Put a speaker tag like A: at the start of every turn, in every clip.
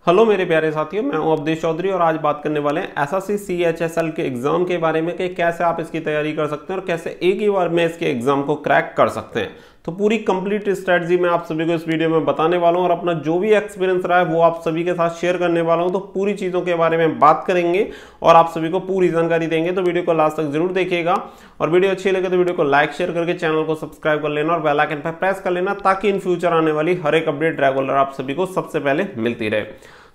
A: Hello मेरे प्यारे साथियों, मैं हूं अवधेश चौधरी और आज बात करने वाले हैं एसएससी सीएचएसएल के एग्जाम के बारे में कि कैसे आप इसकी तैयारी कर सकते हैं और कैसे एक ही बार में इसके एग्जाम को क्रैक कर सकते हैं। तो पूरी कंप्लीट स्ट्रेटजी मैं आप सभी को इस वीडियो में बताने वाला हूं और अपना जो भी एक्सपीरियंस रहा है वो आप सभी के साथ शेयर करने वाला हूं। तो पूरी चीज़ों के बारे में बात करेंगे और आप सभी को पूरी जानकारी देंगे, तो वीडियो को लास्ट तक जरूर देखिएगा। और वीडियो अच्छी लगे तो वीडियो को लाइक शेयर करके चैनल को सब्सक्राइब कर लेना और बेल आइकन पर प्रेस कर लेना ताकि इन फ्यूचर आने वाली हर एक अपडेट रेगुलर आप सभी को सबसे पहले मिलती रहे।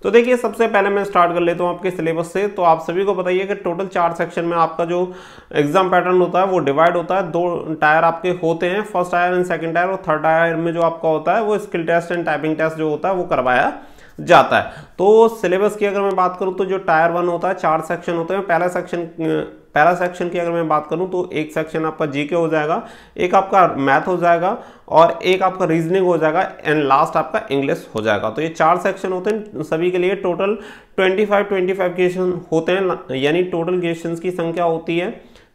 A: तो देखिए, सबसे पहले मैं स्टार्ट कर लेता हूं आपके सिलेबस से। तो आप सभी को बताइए कि टोटल 4 सेक्शन में आपका जो एग्जाम पैटर्न होता है वो डिवाइड होता है। 2 टायर आपके होते हैं, first tier and second tier, और थर्ड टायर में जो आपका होता है वो skill test and typing test जो होता है वो करवाया जाता है। तो सिलेबस की अगर मैं बात करूं तो जो टायर 1 होता है 4 सेक्शन होते हैं। पहला सेक्शन की अगर मैं बात करूं तो एक सेक्शन आपका जीके हो जाएगा, एक आपका मैथ हो जाएगा और एक आपका रीजनिंग हो जाएगा एंड लास्ट आपका इंग्लिश हो जाएगा। तो ये 4 सेक्शन होते हैं सभी के लिए। टोटल 25 क्वेश्चन होते हैं, यानी टोटल क्वेश्चंस की संख्या होती है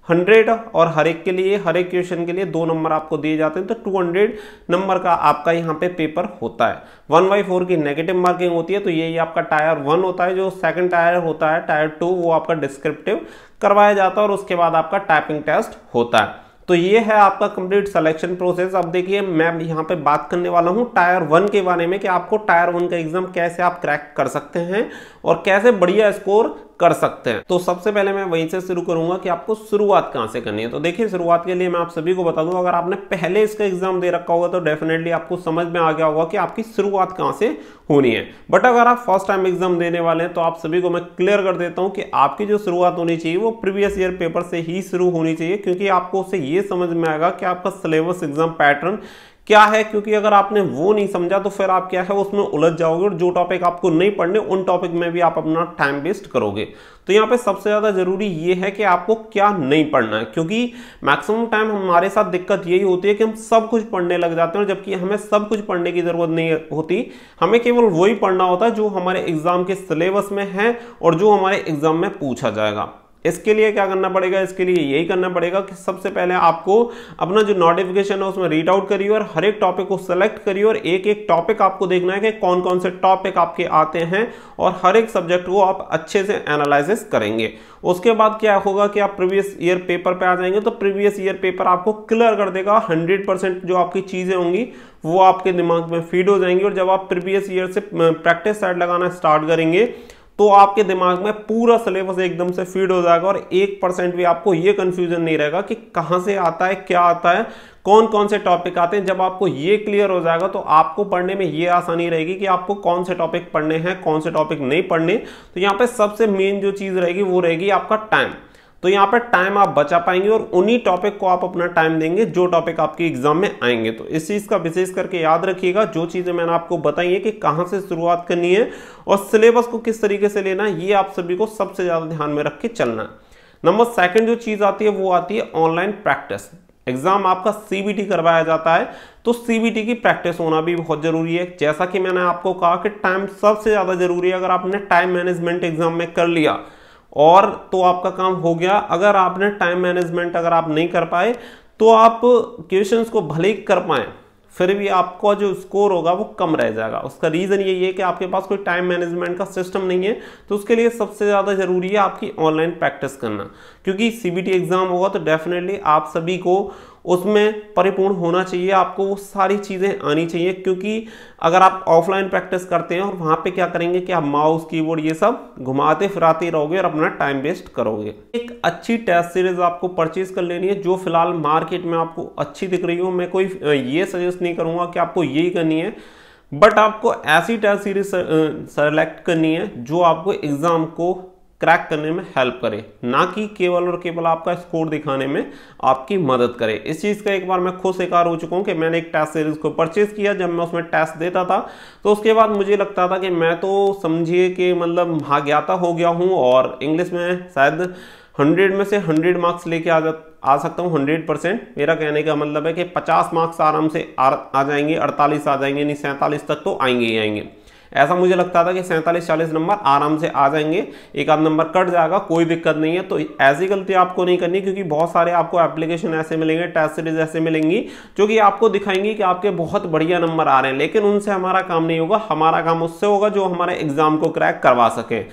A: 100 और हर एक क्वेश्चन के लिए 2 नंबर आपको दिए जाते हैं। तो 200 नंबर का आपका यहाँ पे पेपर होता है। 1/4 की नेगेटिव मार्किंग होती है। तो ये आपका टायर 1 होता है। जो सेकंड टायर होता है टायर 2 वो आपका डिस्क्रिप्टिव करवाया जाता है और उसके बाद आपका टाइपिंग टेस्ट होता है। तो ये है आपका कंप्लीट सिलेक्शन प्रोसेस। अब देखिए, मैं यहाँ पे बात करने वाला हूँ टायर 1 के बारे में कि आपको टायर 1 का एग्जाम कैसे आप क्रैक कर सकते हैं और कैसे बढ़िया स्कोर कर सकते हैं। तो सबसे पहले मैं वहीं से शुरू करूंगा कि आपको शुरुआत कहां से करनी है। तो देखिए, शुरुआत के लिए मैं आप सभी को बता दूं, अगर आपने पहले इसका एग्जाम दे रखा होगा तो डेफिनेटली आपको समझ में आ गया होगा कि आपकी शुरुआत कहां से होनी है। बट अगर आप फर्स्ट टाइम एग्जाम देने वाले हैं तो आप सभी को मैं क्लियर कर देता हूं कि आपकी जो शुरुआत होनी चाहिए वो प्रीवियस ईयर पेपर से ही शुरू होनी चाहिए, क्योंकि आपको उससे ये समझ में आएगा कि आपका सिलेबस एग्जाम पैटर्न क्या है। क्योंकि अगर आपने वो नहीं समझा तो फिर आप क्या है उसमें उलझ जाओगे और जो टॉपिक आपको नहीं पढ़ने उन टॉपिक में भी आप अपना टाइम वेस्ट करोगे। तो यहाँ पे सबसे ज्यादा जरूरी ये है कि आपको क्या नहीं पढ़ना है, क्योंकि मैक्सिमम टाइम हमारे साथ दिक्कत यही होती है कि हम सब कुछ पढ़ने लग जाते हैं, जबकि हमें सब कुछ पढ़ने की जरूरत नहीं होती। हमें केवल वही पढ़ना होता है जो हमारे एग्जाम के सिलेबस में है और जो हमारे एग्जाम में पूछा जाएगा। इसके लिए क्या करना पड़ेगा, इसके लिए यही करना पड़ेगा कि सबसे पहले आपको अपना जो नोटिफिकेशन है उसमें रीड आउट करिए और हर एक टॉपिक को सेलेक्ट करिए और एक एक टॉपिक आपको देखना है कि कौन कौन से टॉपिक आपके आते हैं और हर एक सब्जेक्ट को आप अच्छे से एनालिसिस करेंगे। उसके बाद क्या होगा कि आप प्रीवियस ईयर पेपर पे आ जाएंगे तो प्रीवियस ईयर पेपर आपको क्लियर कर देगा। 100% जो आपकी चीजें होंगी वो आपके दिमाग में फीड हो जाएंगी और जब आप प्रीवियस ईयर से प्रैक्टिस सेट लगाना स्टार्ट करेंगे तो आपके दिमाग में पूरा सिलेबस एकदम से फीड हो जाएगा और 1% भी आपको ये कंफ्यूजन नहीं रहेगा कि कहां से आता है, क्या आता है, कौन कौन से टॉपिक आते हैं। जब आपको ये क्लियर हो जाएगा तो आपको पढ़ने में ये आसानी रहेगी कि आपको कौन से टॉपिक पढ़ने हैं, कौन से टॉपिक नहीं पढ़ने। तो यहाँ पे सबसे मेन जो चीज रहेगी वो रहेगी आपका टाइम। तो यहाँ पर टाइम आप बचा पाएंगे और उन्हीं टॉपिक को आप अपना टाइम देंगे जो टॉपिक आपके एग्जाम में आएंगे। तो इस चीज का विशेष करके याद रखिएगा, जो चीजें मैंने आपको बताई है कि कहां से शुरुआत करनी है और सिलेबस को किस तरीके से लेना है, ये आप सभी को सबसे ज्यादा ध्यान में रख के चलना है। नंबर 2 जो चीज आती है वो आती है ऑनलाइन प्रैक्टिस। एग्जाम आपका सीबीटी करवाया जाता है तो सीबीटी की प्रैक्टिस होना भी बहुत जरूरी है। जैसा कि मैंने आपको कहा कि टाइम सबसे ज्यादा जरूरी है। अगर आपने टाइम मैनेजमेंट एग्जाम में कर लिया और तो आपका काम हो गया। अगर आपने टाइम मैनेजमेंट अगर आप नहीं कर पाए तो आप क्वेश्चंस को भले ही कर पाए फिर भी आपका जो स्कोर होगा वो कम रह जाएगा। उसका रीजन यही है कि आपके पास कोई टाइम मैनेजमेंट का सिस्टम नहीं है। तो उसके लिए सबसे ज्यादा जरूरी है आपकी ऑनलाइन प्रैक्टिस करना, क्योंकि सीबीटी एग्जाम होगा तो डेफिनेटली आप सभी को उसमें परिपूर्ण होना चाहिए, आपको वो सारी चीजें आनी चाहिए। क्योंकि अगर आप ऑफलाइन प्रैक्टिस करते हैं और वहां पे क्या करेंगे कि आप माउस कीबोर्ड ये सब घुमाते फिराते रहोगे और अपना टाइम वेस्ट करोगे। एक अच्छी टेस्ट सीरीज आपको परचेज कर लेनी है जो फिलहाल मार्केट में आपको अच्छी दिख रही हो। मैं कोई ये सजेस्ट नहीं करूंगा कि आपको यही करनी है, बट आपको ऐसी टेस्ट सीरीज सेलेक्ट करनी है जो आपको एग्जाम को क्रैक करने में हेल्प करे, ना कि केवल और केवल आपका स्कोर दिखाने में आपकी मदद करे। इस चीज का एक बार मैं खुद शिकार हो चुका हूं कि मैंने एक टेस्ट सीरीज को परचेज किया। जब मैं उसमें टेस्ट देता था तो उसके बाद मुझे लगता था कि मैं तो समझिए कि मतलब महाज्ञाता हो गया हूं और इंग्लिश में शायद 100 में से 100 मार्क्स लेके आ सकता हूँ 100%। मेरा कहने का मतलब है कि 50 मार्क्स आराम से आ जाएंगे, 48 आ जाएंगे, नहीं 47 तक तो आएंगे ही आएंगे। ऐसा मुझे लगता था कि 47-40 नंबर आराम से आ जाएंगे, एक आध नंबर कट जाएगा, कोई दिक्कत नहीं है। तो ऐसी गलती आपको नहीं करनी, क्योंकि बहुत सारे आपको एप्लीकेशन ऐसे मिलेंगे, टेस्ट सीरीज ऐसे मिलेंगी जो कि आपको दिखाएंगी कि आपके बहुत बढ़िया नंबर आ रहे हैं, लेकिन उनसे हमारा काम नहीं होगा। हमारा काम उससे होगा जो हमारे एग्जाम को क्रैक करवा सके।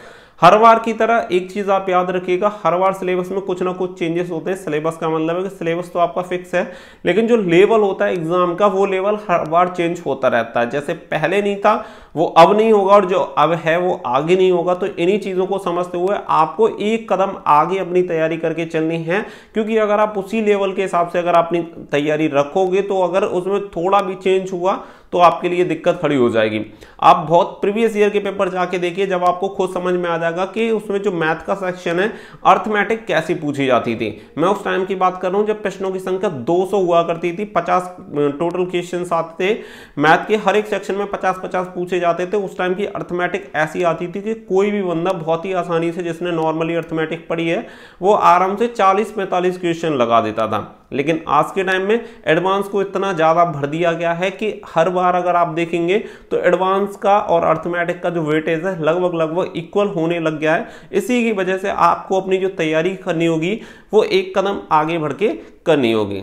A: हर बार की तरह एक चीज आप याद रखिएगा, हर बार सिलेबस में कुछ ना कुछ चेंजेस होते हैं। सिलेबस का मतलब है कि सिलेबस तो आपका फिक्स है, लेकिन जो लेवल होता है एग्जाम का, वो लेवल हर बार चेंज होता रहता है। जैसे पहले नहीं था वो अब नहीं होगा, और जो अब है वो आगे नहीं होगा। तो इन्हीं चीजों को समझते हुए आपको एक कदम आगे अपनी तैयारी करके चलनी है, क्योंकि अगर आप उसी लेवल के हिसाब से अगर अपनी तैयारी रखोगे तो अगर उसमें थोड़ा भी चेंज हुआ तो आपके लिए दिक्कत खड़ी हो जाएगी। आप बहुत प्रीवियस ईयर के पेपर जाके देखिए, जब आपको खुद समझ में आ जाएगा कि उसमें जो मैथ का सेक्शन है अर्थमेटिक कैसी पूछी जाती थी। मैं उस टाइम की बात कर रहा हूं जब प्रश्नों की संख्या 200 हुआ करती थी, 50 टोटल क्वेश्चन आते थे मैथ के, हर एक सेक्शन में 50-50 पूछे जाते थे। उस टाइम की अर्थमेटिक ऐसी आती थी कि कोई भी बंदा बहुत ही आसानी से, जिसने नॉर्मली अर्थमेटिक पढ़ी है, वो आराम से 40-45 क्वेश्चन लगा देता था। लेकिन आज के टाइम में एडवांस को इतना ज्यादा भर दिया गया है कि हर बार अगर आप देखेंगे तो एडवांस का और अर्थमेटिक का जो वेटेज है लगभग इक्वल होने लग गया है। इसी की वजह से आपको अपनी जो तैयारी करनी होगी वो एक कदम आगे बढ़ के करनी होगी।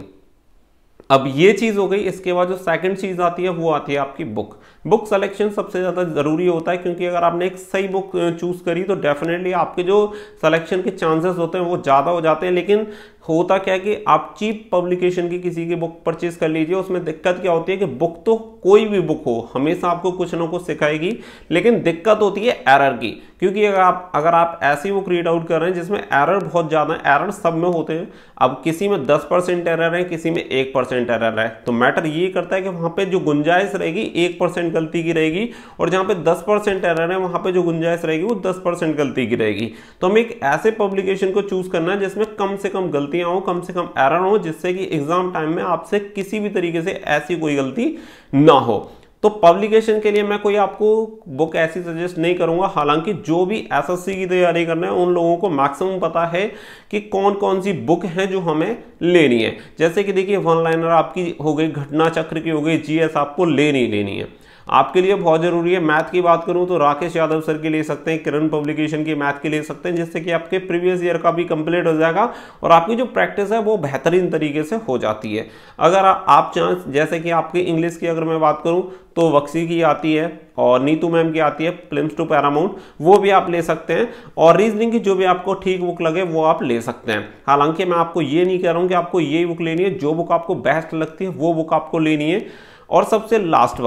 A: अब ये चीज हो गई। इसके बाद जो सेकंड चीज आती है वो आती है आपकी बुक सिलेक्शन सबसे ज्यादा जरूरी होता है, क्योंकि अगर आपने एक सही बुक चूज करी तो डेफिनेटली आपके जो सिलेक्शन के चांसेस होते हैं वो ज्यादा हो जाते हैं। लेकिन होता क्या है कि आप चीप पब्लिकेशन की किसी की बुक परचेज कर लीजिए, उसमें दिक्कत क्या होती है कि बुक तो कोई भी बुक हो हमेशा आपको कुछ ना कुछ सिखाएगी, लेकिन दिक्कत होती है एरर की। क्योंकि अगर आप ऐसी बुक रीड आउट कर रहे हैं जिसमें एरर बहुत ज्यादा है, एरर सब में होते हैं। अब किसी में 10% एरर है, किसी में 1% एरर है, तो मैटर ये करता है कि वहां पे जो गुंजाइश रहेगी 1% गलती की रहेगी, और जहां पे 10% एरर है वहां पे जो गुंजाइश रहेगी वो 10% गलती की रहेगी। तो हमें एक ऐसे पब्लिकेशन को चूज करना है जिसमें कम से कम गलतियां हो, कम से कम एरर हो, जिससे कि एग्जाम टाइम में आपसे किसी भी तरीके से ऐसी कोई गलती ना हो। तो पब्लिकेशन के लिए मैं कोई आपको बुक ऐसी सजेस्ट नहीं करूंगा। हालांकि जो भी एसएससी की तैयारी करना है उन लोगों को मैक्सिमम पता है कि कौन कौन सी बुक है जो हमें लेनी है। जैसे कि देखिए वन लाइनर आपकी हो गई, घटना चक्र की हो गई, जीएस आपको लेनी है। आपके लिए बहुत जरूरी है। मैथ की बात करूं तो राकेश यादव सर की ले सकते हैं, किरण पब्लिकेशन की मैथ की ले सकते हैं, जिससे कि आपके प्रीवियस ईयर का भी कंप्लीट हो जाएगा और आपकी जो प्रैक्टिस है वो बेहतरीन तरीके से हो जाती है। अगर आप चांस, जैसे कि आपकी इंग्लिश की अगर मैं बात करूं तो वक्सी की आती है और नीतू मैम की आती है प्लिम्स टू पैरामाउंट, वो भी आप ले सकते हैं। और रीजनिंग की जो भी आपको ठीक बुक लगे वो आप ले सकते हैं। हालांकि मैं आपको ये नहीं कह रहा हूं कि आपको ये बुक लेनी है, जो बुक आपको बेस्ट लगती है वो बुक आपको लेनी है। और सबसे लास्ट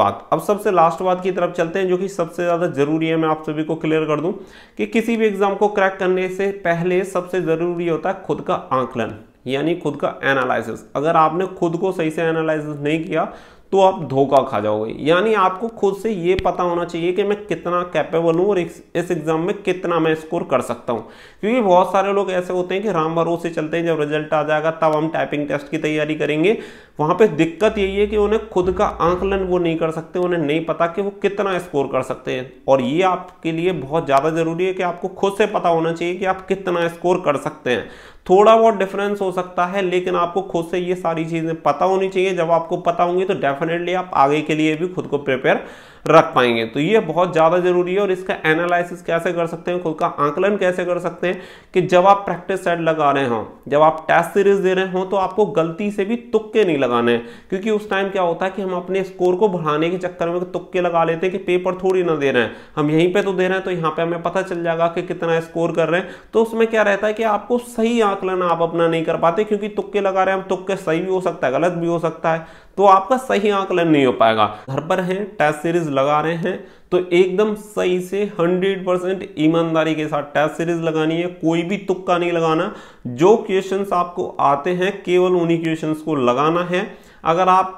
A: बात की तरफ चलते हैं, जो कि सबसे ज्यादा जरूरी है। मैं आप सभी को क्लियर कर दूं कि किसी भी एग्जाम को क्रैक करने से पहले सबसे जरूरी होता है खुद का आंकलन, यानी खुद का एनालिसिस। अगर आपने खुद को सही से एनालिसिस नहीं किया तो आप धोखा खा जाओगे। यानी आपको खुद से ये पता होना चाहिए कि मैं कितना कैपेबल हूं और इस एग्जाम में कितना मैं स्कोर कर सकता हूं। क्योंकि बहुत सारे लोग ऐसे होते हैं कि राम भरोसे चलते हैं, जब रिजल्ट आ जाएगा तब हम टाइपिंग टेस्ट की तैयारी करेंगे। वहां पे दिक्कत यही है कि उन्हें खुद का आंकलन वो नहीं कर सकते, उन्हें नहीं पता कि वो कितना स्कोर कर सकते हैं। और ये आपके लिए बहुत ज्यादा जरूरी है कि आपको खुद से पता होना चाहिए कि आप कितना स्कोर कर सकते हैं। थोड़ा बहुत डिफरेंस हो सकता है, लेकिन आपको खुद से ये सारी चीजें पता होनी चाहिए। जब आपको पता होंगी तो डेफिनेटली आप आगे के लिए भी खुद को प्रिपेयर रख पाएंगे। तो ये बहुत ज्यादा जरूरी है। और इसका एनालिसिस कैसे कर सकते हैं, खुद का आंकलन कैसे कर सकते हैं, कि जब आप प्रैक्टिस सेट लगा रहे हो, जब आप टेस्ट सीरीज दे रहे हो, तो आपको गलती से भी तुक्के नहीं लगाने हैं। क्योंकि उस टाइम क्या होता है कि हम अपने स्कोर को बढ़ाने के चक्कर में तुक्के लगा लेते हैं कि पेपर थोड़ी ना दे रहे हैं, हम यहीं पे तो दे रहे हैं, तो यहाँ पे हमें पता चल जाएगा कि कितना स्कोर कर रहे हैं। तो उसमें क्या रहता है कि आपको सही आंकलन आप अपना नहीं कर पाते, क्योंकि तुक्के लगा रहे हैं हम, तुक्के सही भी हो सकता है, गलत भी हो सकता है, तो आपका सही आंकलन नहीं हो पाएगा। घर पर हैं, टेस्ट सीरीज लगा रहे हैं, तो एकदम सही से 100% ईमानदारी के साथ टेस्ट सीरीज लगानी है। कोई भी तुक्का नहीं लगाना। जो क्वेश्चंस आपको आते हैं केवल उन्हीं क्वेश्चंस को लगाना है। अगर आप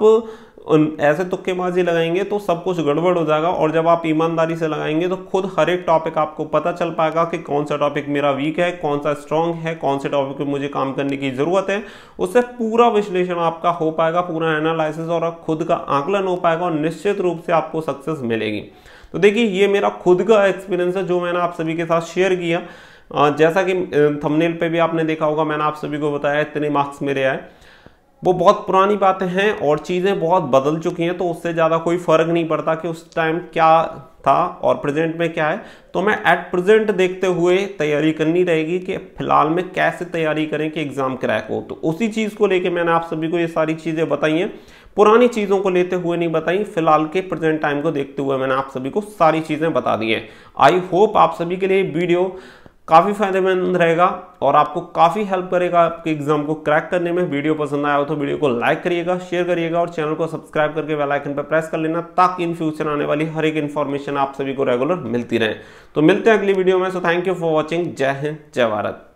A: ऐसे तुक्केबाजी लगाएंगे तो सब कुछ गड़बड़ हो जाएगा। और जब आप ईमानदारी से लगाएंगे तो खुद हर एक टॉपिक आपको पता चल पाएगा कि कौन सा टॉपिक मेरा वीक है, कौन सा स्ट्रांग है, कौन से टॉपिक पे मुझे काम करने की जरूरत है। उससे पूरा विश्लेषण आपका हो पाएगा, पूरा एनालिसिस और खुद का आंकलन हो पाएगा, और निश्चित रूप से आपको सक्सेस मिलेगी। तो देखिए ये मेरा खुद का एक्सपीरियंस है जो मैंने आप सभी के साथ शेयर किया। जैसा कि थंबनेल पे भी आपने देखा होगा, मैंने आप सभी को बताया इतने मार्क्स मेरे आए। वो बहुत पुरानी बातें हैं और चीज़ें बहुत बदल चुकी हैं, तो उससे ज़्यादा कोई फ़र्क नहीं पड़ता कि उस टाइम क्या था और प्रेजेंट में क्या है। तो मैं एट प्रेजेंट देखते हुए तैयारी करनी रहेगी कि फिलहाल में कैसे तैयारी करें कि एग्ज़ाम क्रैक हो। तो उसी चीज़ को लेके मैंने आप सभी को ये सारी चीज़ें बताई हैं, पुरानी चीज़ों को लेते हुए नहीं बताई, फिलहाल के प्रेजेंट टाइम को देखते हुए मैंने आप सभी को सारी चीज़ें बता दी हैं। आई होप आप सभी के लिए वीडियो काफ़ी फायदेमंद रहेगा और आपको काफ़ी हेल्प करेगा आपके एग्जाम को क्रैक करने में। वीडियो पसंद आया हो तो वीडियो को लाइक करिएगा, शेयर करिएगा और चैनल को सब्सक्राइब करके बेल आइकन पर प्रेस कर लेना, ताकि इन फ्यूचर आने वाली हर एक इन्फॉर्मेशन आप सभी को रेगुलर मिलती रहे। तो मिलते हैं अगली वीडियो में। So thank you for watching. जय हिंद, जय भारत।